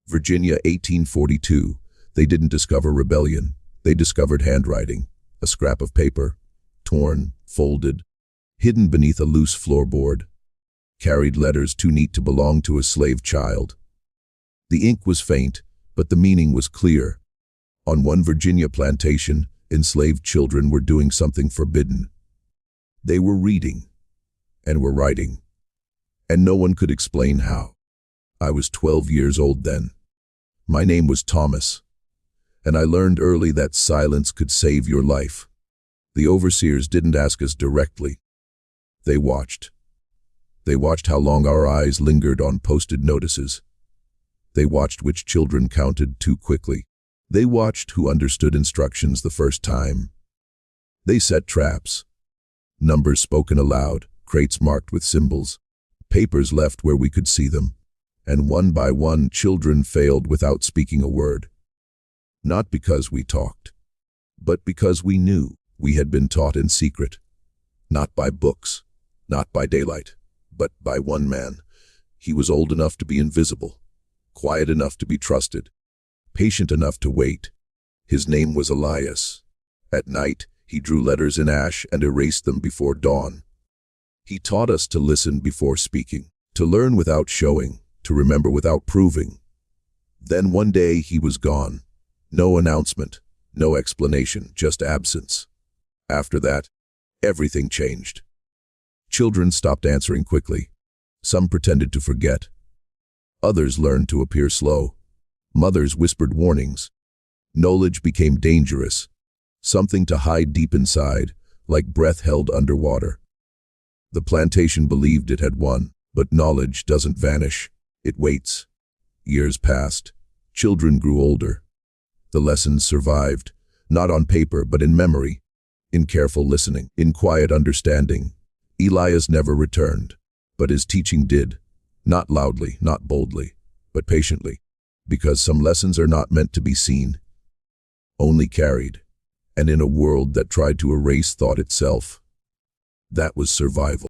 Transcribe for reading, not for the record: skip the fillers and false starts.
Virginia, 1842. They didn't discover rebellion. They discovered handwriting, a scrap of paper, torn, folded, hidden beneath a loose floorboard, carried letters too neat to belong to a slave child. The ink was faint, but the meaning was clear. On one Virginia plantation, enslaved children were doing something forbidden. They were reading, and were writing, and no one could explain how. I was 12 years old then. My name was Thomas, and I learned early that silence could save your life. The overseers didn't ask us directly. They watched. They watched how long our eyes lingered on posted notices. They watched which children counted too quickly. They watched who understood instructions the first time. They set traps. Numbers spoken aloud, crates marked with symbols, papers left where we could see them. And one by one, children failed without speaking a word. Not because we talked, but because we knew we had been taught in secret. Not by books, not by daylight, but by one man. He was old enough to be invisible, quiet enough to be trusted, patient enough to wait. His name was Elias. At night, he drew letters in ash and erased them before dawn. He taught us to listen before speaking, to learn without showing, to remember without proving. Then one day he was gone. No announcement, no explanation, just absence. After that, everything changed. Children stopped answering quickly. Some pretended to forget. Others learned to appear slow. Mothers whispered warnings. Knowledge became dangerous, something to hide deep inside, like breath held underwater. The plantation believed it had won, but knowledge doesn't vanish. It waits. Years passed. Children grew older. The lessons survived, not on paper but in memory, in careful listening, in quiet understanding. Elias never returned, but his teaching did, not loudly, not boldly, but patiently, because some lessons are not meant to be seen, only carried, and in a world that tried to erase thought itself. That was survival.